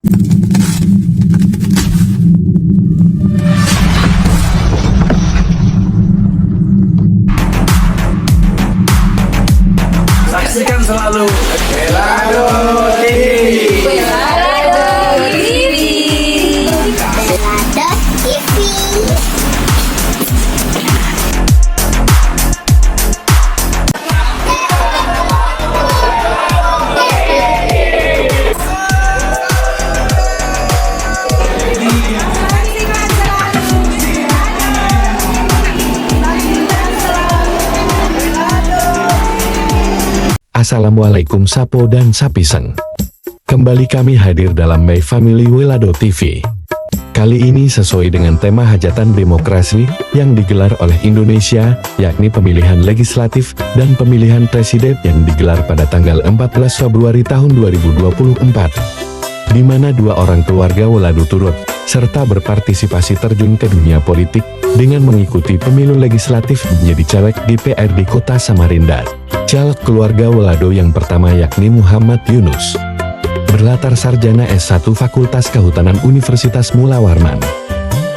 Saksikan selalu Welado TV. Welado TV. Welado TV. Assalamualaikum Sapo dan Sapiseng. Kembali kami hadir dalam My Family Welado TV. Kali ini sesuai dengan tema hajatan demokrasi yang digelar oleh Indonesia, yakni pemilihan legislatif dan pemilihan presiden yang digelar pada tanggal 14 Februari tahun 2024. Di mana dua orang keluarga Welado turut serta berpartisipasi terjun ke dunia politik dengan mengikuti pemilu legislatif menjadi caleg DPRD Kota Samarinda. Caleg keluarga Welado yang pertama yakni Muhammad Yunus, berlatar sarjana S1 Fakultas Kehutanan Universitas Mula Warman.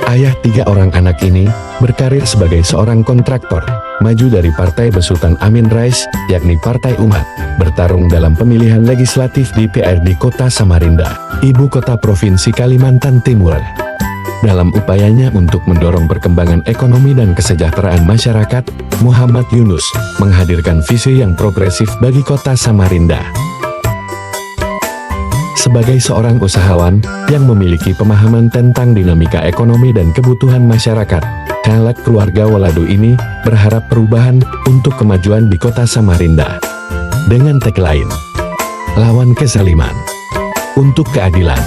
Ayah tiga orang anak ini berkarir sebagai seorang kontraktor, maju dari Partai Besutan Amin Rais, yakni Partai Umat, bertarung dalam pemilihan legislatif DPRD Kota Samarinda, ibu kota Provinsi Kalimantan Timur. Dalam upayanya untuk mendorong perkembangan ekonomi dan kesejahteraan masyarakat, Muhammad Yunus menghadirkan visi yang progresif bagi Kota Samarinda. Sebagai seorang usahawan yang memiliki pemahaman tentang dinamika ekonomi dan kebutuhan masyarakat, caleg keluarga Welado ini berharap perubahan untuk kemajuan di Kota Samarinda. Dengan tagline, lawan kezaliman, untuk keadilan.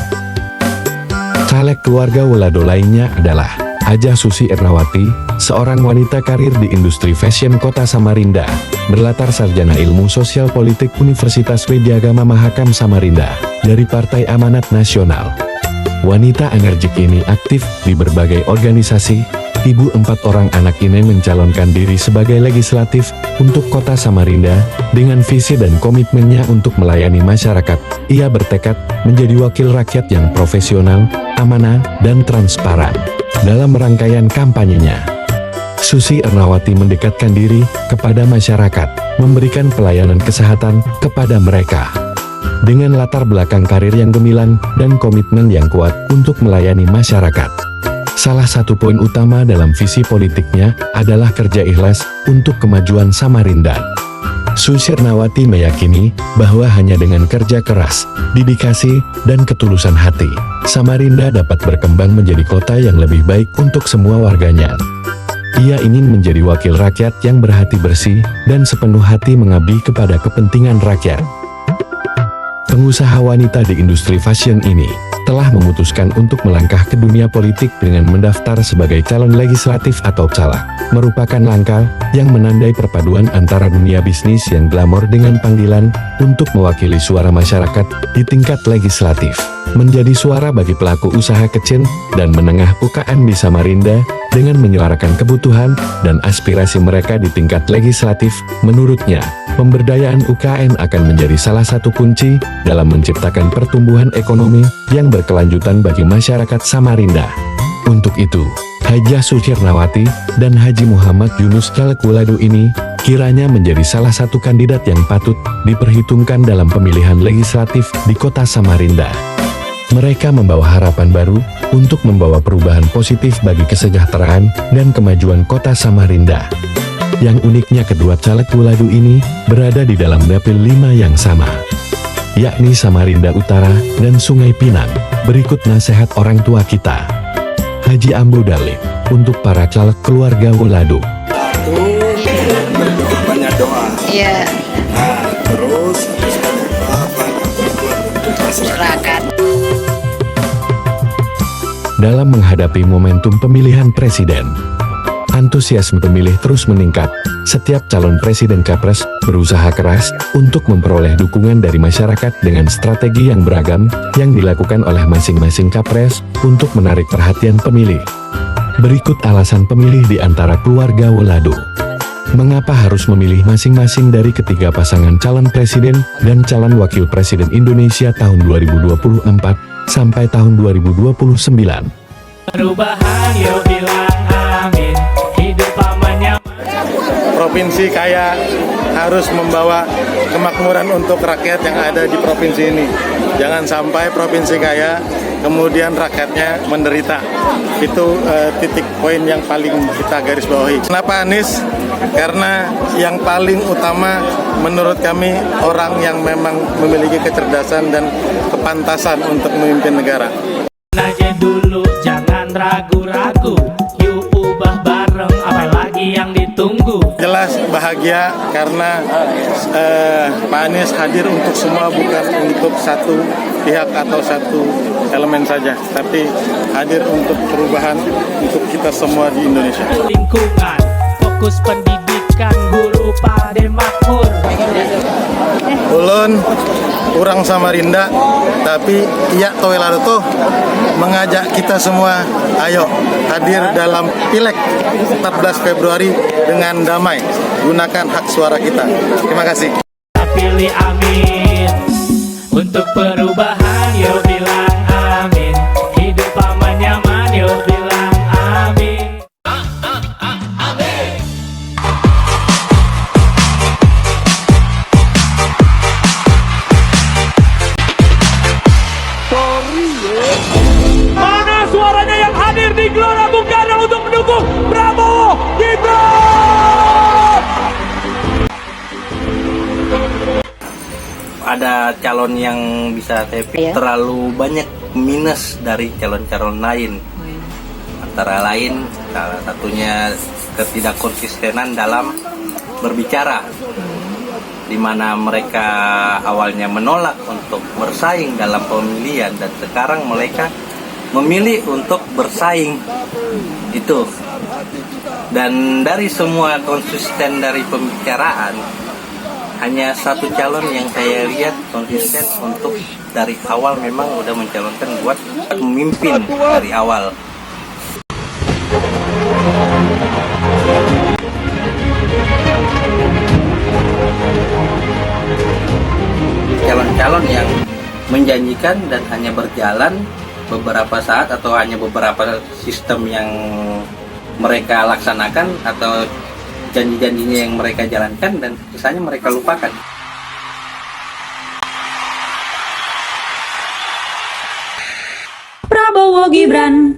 Caleg keluarga Welado lainnya adalah Hajah Susi Ernawati, seorang wanita karir di industri fashion Kota Samarinda, berlatar sarjana ilmu sosial politik Universitas Widyagama Mahakam Samarinda, dari Partai Amanat Nasional. Wanita energik ini aktif di berbagai organisasi. Ibu empat orang anak ini mencalonkan diri sebagai legislatif untuk Kota Samarinda dengan visi dan komitmennya untuk melayani masyarakat. Ia bertekad menjadi wakil rakyat yang profesional, amanah, dan transparan. Dalam rangkaian kampanyenya, Susi Ernawati mendekatkan diri kepada masyarakat, memberikan pelayanan kesehatan kepada mereka. Dengan latar belakang karir yang gemilang dan komitmen yang kuat untuk melayani masyarakat. Salah satu poin utama dalam visi politiknya adalah kerja ikhlas untuk kemajuan Samarinda. Susi Ernawati meyakini bahwa hanya dengan kerja keras, dedikasi, dan ketulusan hati, Samarinda dapat berkembang menjadi kota yang lebih baik untuk semua warganya. Ia ingin menjadi wakil rakyat yang berhati bersih dan sepenuh hati mengabdi kepada kepentingan rakyat. Pengusaha wanita di industri fashion ini telah memutuskan untuk melangkah ke dunia politik dengan mendaftar sebagai calon legislatif atau caleg, merupakan langkah yang menandai perpaduan antara dunia bisnis yang glamor dengan panggilan untuk mewakili suara masyarakat di tingkat legislatif, menjadi suara bagi pelaku usaha kecil dan menengah UKM di Samarinda dengan menyuarakan kebutuhan dan aspirasi mereka di tingkat legislatif. Menurutnya, pemberdayaan UKM akan menjadi salah satu kunci dalam menciptakan pertumbuhan ekonomi yang berkelanjutan bagi masyarakat Samarinda. Untuk itu, Hajah Susi Ernawati dan Haji Muhammad Yunus caleg Welado ini kiranya menjadi salah satu kandidat yang patut diperhitungkan dalam pemilihan legislatif di Kota Samarinda. Mereka membawa harapan baru untuk membawa perubahan positif bagi kesejahteraan dan kemajuan Kota Samarinda. Yang uniknya kedua caleg Welado ini berada di dalam dapil 5 yang sama, yakni Samarinda Utara dan Sungai Pinang. Berikut nasihat orang tua kita, Haji Ambu Dalib, untuk para caleg keluarga Welado. Banyak doa. Iya, Nah, terus banyak doa untuk masyarakat. Dalam menghadapi momentum pemilihan presiden, antusiasme pemilih terus meningkat. Setiap calon presiden capres berusaha keras untuk memperoleh dukungan dari masyarakat dengan strategi yang beragam yang dilakukan oleh masing-masing capres untuk menarik perhatian pemilih. Berikut alasan pemilih di antara keluarga Welado. mengapa harus memilih masing-masing dari ketiga pasangan calon presiden dan calon wakil presiden Indonesia tahun 2024 sampai tahun 2029? Perubahan yuk bilang amin, hidup aman nyaman. Provinsi kaya harus membawa kemakmuran untuk rakyat yang ada di provinsi ini. Jangan sampai provinsi kaya kemudian rakyatnya menderita. Itu titik poin yang paling kita garis bawahi. Kenapa Anies? Karena yang paling utama menurut kami orang yang memang memiliki kecerdasan dan kepantasan untuk memimpin negara. Aja dulu, jangan ragu-ragu. Yuk ubah bareng, apalagi yang ditunggu. Jelas bahagia karena Pak Anies hadir untuk semua, bukan untuk satu pihak atau satu elemen saja, tapi hadir untuk perubahan untuk kita semua di Indonesia. Lingkungan, fokus pendidikan, guru pada makmur. Ulun kurang Samarinda, tapi iya Toelado tuh mengajak kita semua, ayo hadir dalam Pileg 14 Februari dengan damai, gunakan hak suara kita. Terima kasih. Pilih amin, untuk perubahan yuk bilang amin, hidup aman nyaman yuk bilang amin. Mana suaranya yang hadir di Gelora Bung Karno untuk mendukung Prabowo Gibran? Ada calon yang bisa saya pilih, terlalu banyak minus dari calon-calon lain. Antara lain salah satunya ketidakkonsistenan dalam berbicara, di mana mereka awalnya menolak untuk bersaing dalam pemilihan dan sekarang mereka memilih untuk bersaing itu. Dan dari semua konsisten dari pembicaraan, hanya satu calon yang saya lihat konsisten untuk dari awal memang udah mencalonkan buat memimpin dari awal. Calon-calon yang menjanjikan dan hanya berjalan beberapa saat atau hanya beberapa sistem yang mereka laksanakan atau janji-janjinya yang mereka jalankan dan sisanya mereka lupakan. Prabowo Gibran.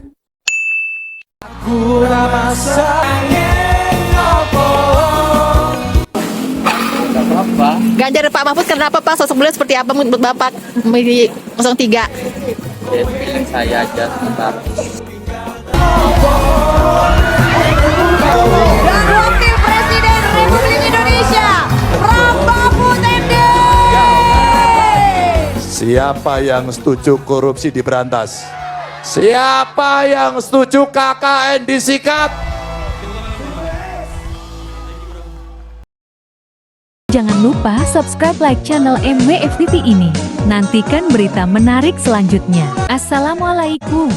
Ganjar Pak Mahfud, kenapa Pak? Sosok beliau seperti apa menurut Bapak memilih 03? Pilih saya aja sebentar. Dan Wakil Presiden Republik Indonesia, Mahfud MD. Siapa yang setuju korupsi diberantas? Siapa yang setuju KKN disikat? Jangan lupa subscribe, like channel MWF TV ini. Nantikan berita menarik selanjutnya. Assalamualaikum.